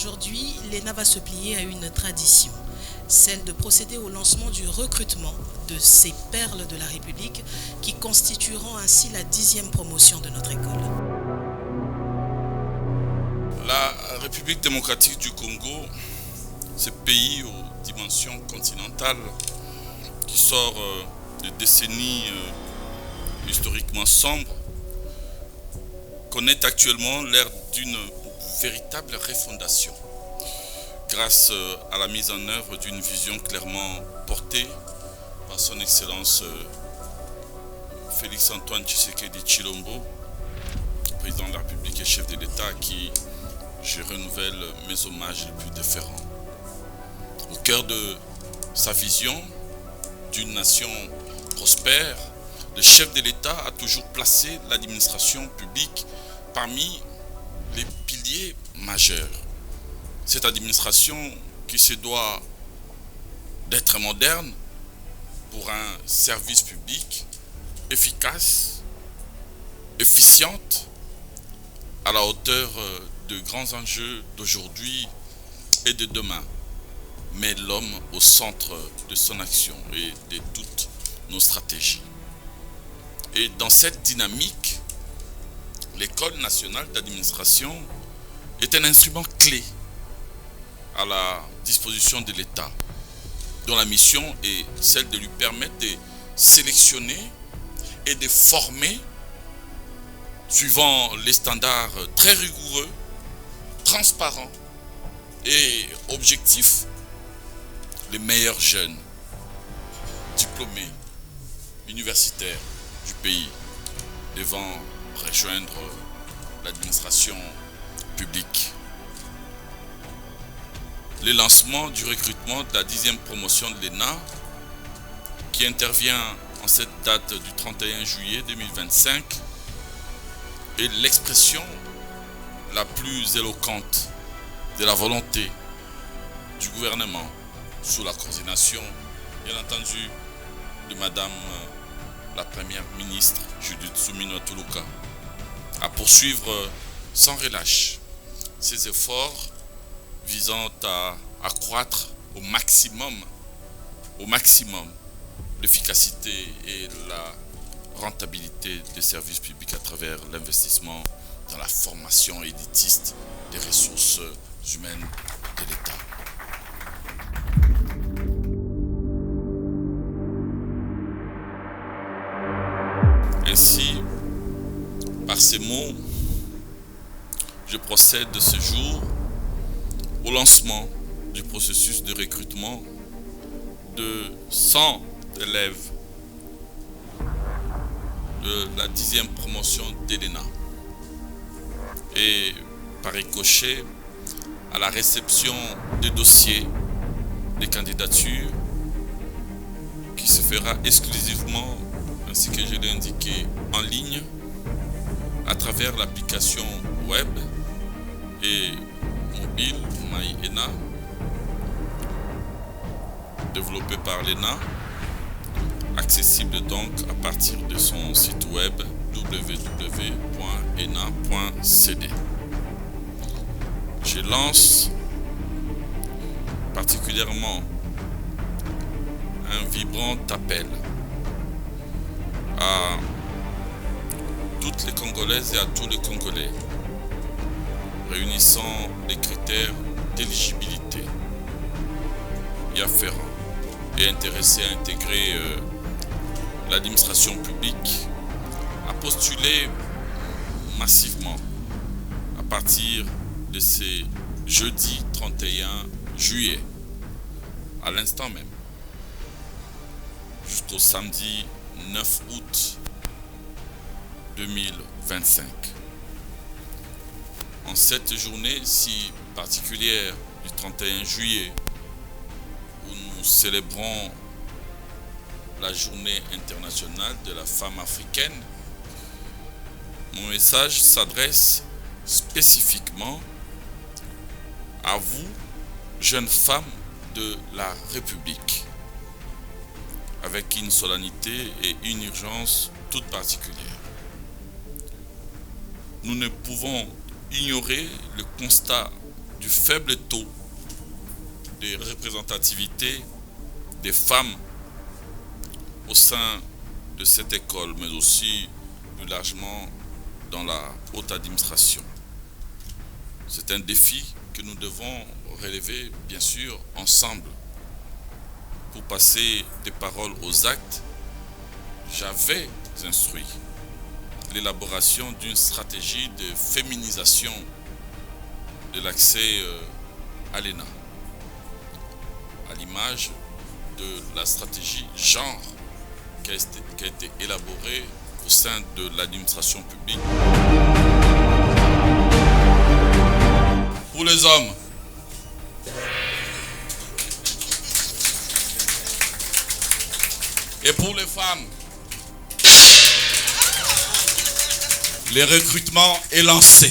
Aujourd'hui, l'ENA va se plier à une tradition, celle de procéder au lancement du recrutement de ces perles de la République qui constitueront ainsi la 10e promotion de notre école. La République démocratique du Congo, ce pays aux dimensions continentales qui sort de décennies historiquement sombres, connaît actuellement l'ère d'une véritable refondation grâce à la mise en œuvre d'une vision clairement portée par son Excellence Félix-Antoine Tshisekedi Tshilombo, président de la République et chef de l'État, à qui je renouvelle mes hommages les plus déférents. Au cœur de sa vision d'une nation prospère, le chef de l'État a toujours placé l'administration publique parmi les piliers majeurs. Cette administration qui se doit d'être moderne pour un service public efficace, efficiente, à la hauteur de grands enjeux d'aujourd'hui et de demain, mais l'homme au centre de son action et de toutes nos stratégies. Et dans cette dynamique, l'École nationale d'administration est un instrument clé à la disposition de l'État, dont la mission est celle de lui permettre de sélectionner et de former, suivant les standards très rigoureux, transparents et objectifs, les meilleurs jeunes diplômés universitaires du pays devant rejoindre l'administration publique. Le lancement du recrutement de la 10e promotion de l'ENA, qui intervient en cette date du 31 juillet 2025, est l'expression la plus éloquente de la volonté du gouvernement, sous la coordination, bien entendu, de Madame la Première ministre Judith Suminwa Tuluka, à poursuivre sans relâche ses efforts visant à accroître au maximum l'efficacité et la rentabilité des services publics à travers l'investissement dans la formation élitiste des ressources humaines de l'État. Ainsi, par ces mots, je procède de ce jour au lancement du processus de recrutement de 100 élèves de la 10e promotion d'ENA et par ricochet à la réception des dossiers, des candidatures qui se fera exclusivement, ainsi que je l'ai indiqué, en ligne à travers l'application web et mobile MyENA, développé par l'ENA, accessible donc à partir de son site web www.ena.cd. Je lance particulièrement un vibrant appel à toutes les Congolaises et à tous les Congolais réunissant les critères d'éligibilité y afférents et intéressés à intégrer l'administration publique à postuler massivement à partir de ce jeudi 31 juillet, à l'instant même, jusqu'au samedi 9 août 2025. En cette journée si particulière du 31 juillet, où nous célébrons la journée internationale de la femme africaine, mon message s'adresse spécifiquement à vous, jeunes femmes de la République, avec une solennité et une urgence toute particulière. Nous ne pouvons ignorer le constat du faible taux de représentativité des femmes au sein de cette école, mais aussi plus largement dans la haute administration. C'est un défi que nous devons relever, bien sûr, ensemble. Pour passer des paroles aux actes, j'avais instruit l'élaboration d'une stratégie de féminisation de l'accès à l'ENA, à l'image de la stratégie genre qui a été élaborée au sein de l'administration publique. Pour les hommes, et pour les femmes, le recrutement est lancé.